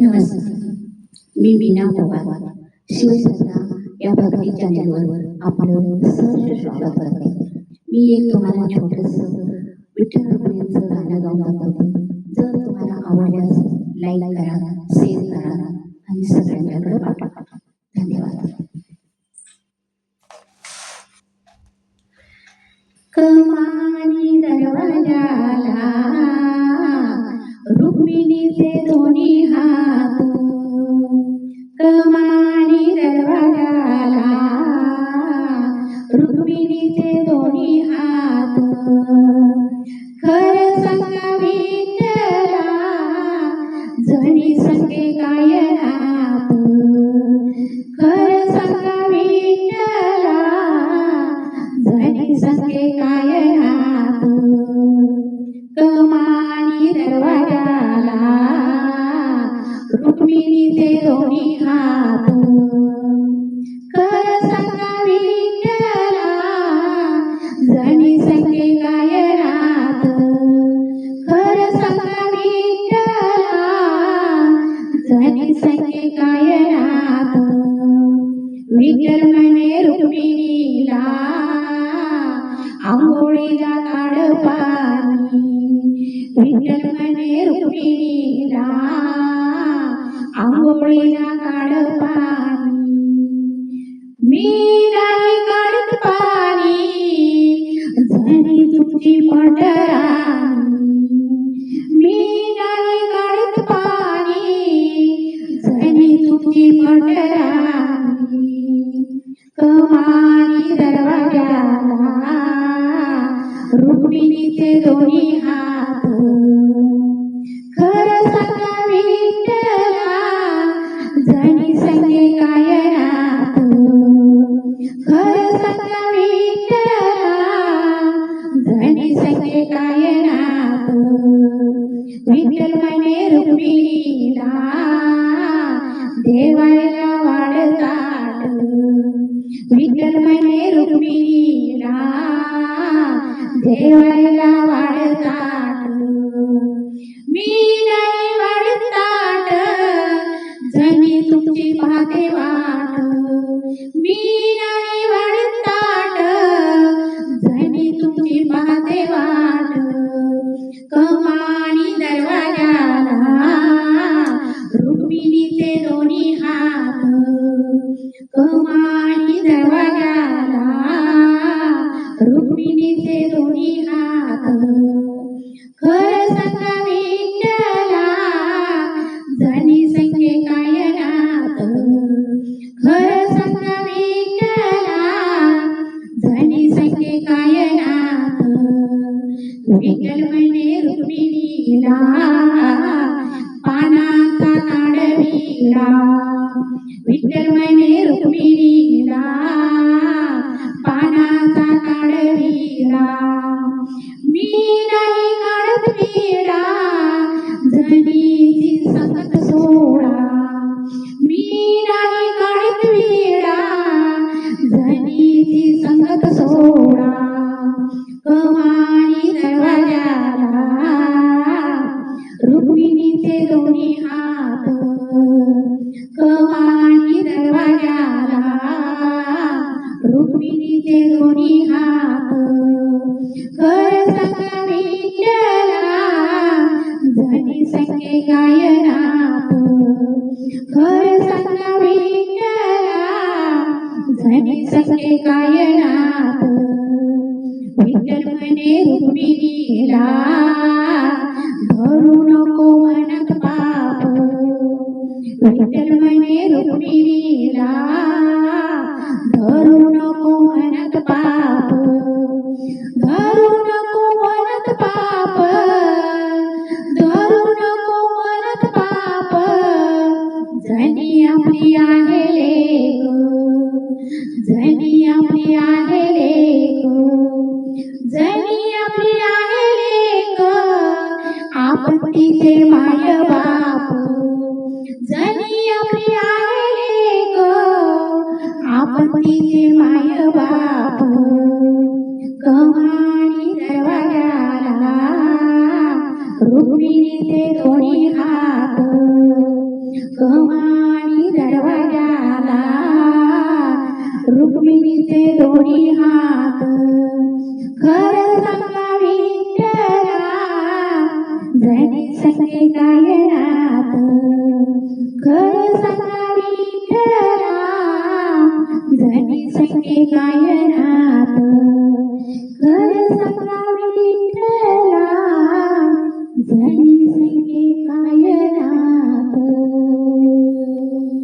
नमस्ते, मी मीना पवार शिवसत्ता या भक्ती चॅनलवर आपलं सहर्ष स्वागत करते. मी एक तुम्हाला छोटस विठ्ठल रुक्मिणीचं गाणं गाऊन दाखवते. जर तुम्हाला आवडल्यास लाईक करा, शेअर करा आणि सगळ्यांच्याकडे पाठवा. धन्यवाद. कमानी दरवाजाला रुक्मिणीचे दोन्ही हात, कमानी दरवाजाला रुक्मिणीचे दोन्ही हात. खरं सांगा विठ्ठला जणी संगे काय नात, खरं सांगा विठ्ठला जणी संगे काय नात. कमानी दरवाजाला रुक्मिणीचे दोन्ही हात. खरं सांगा विठ्ठला जणी संगे काय नात, खरं सांगा विठ्ठला जणी संगे काय नात. विठ्ठल म्हणे रुक्मिणीला आंघोळीला काढ पाणी, विठ्ठल म्हणे रुक्मिणीला आंघोळीला काढ पाणी. मी नाही काढत पाणी जणी तुमची पंढराणी, मी नाही काढत पाणी जणी तुमची पंढराणी. कमानी दरवाजाला रुक्मिणीचे दोन्ही हात. खरं सांगा विठ्ठला जणी संगे काय नात, खरं सांगा विठ्ठला जणी संगे काय नात. विठ्ठल म्हणे रुक्मिणीला देवाला वाढ ताट, विठ्ठल म्हणे रुक्मिणीला देवाला वाढ ताट. मी नाही वाढत ताट जणी तुमची पाहते वाट, मी नाही वाढत ताट जणी तुमची पाहते वाट. कमानी दरवाजाला रुक्मिणीचे दोन्ही हात, कमानी दरवाजाला रुक्मिणीचे दोन्ही हात. खरं सांगा विठ्ठला जणी संगे काय नात, खरं सांगा विठ्ठला जणी संगे काय नात. विठ्ठल म्हणे रुक्मिणीला पानाचा काढविला, विठ्ठल म्हणे रुक्मिणीला पानाचा काढविला. मी नाही काढत विडा जणीची संगत सोडा, मी नाही काढत विडा जणीची संगत सोडा. कमानी दरवाजाला रुक्मिणीचे दोन्ही हात, कमानी दरवाजाला रुक्मिणीचे दोन्ही हात. खरं सांगा विठ्ठला जणी संगे काय नात, खरं सांगा विठ्ठला जणी संगे काय नात. विठ्ठल म्हणे रुक्मिणीला धरू नको मनात पाप, विठ्ठल म्हणे रुक्मिणीला धरू नको मनात पाप, धरू नको मनात पाप, धरू नको मनात पाप. जणी आपली आहे लेक, जणी आपली आहे लेक, जणी आपली आहे लेक आपत्तीचे माय बाप. जणी आपली आहे लेक आपत्तीचे माय बाप. कमानी दरवाजाला रुक्मिणीचे दोन्ही हात, कमानी दरवाजाला रुक्मिणीचे दोन्ही हात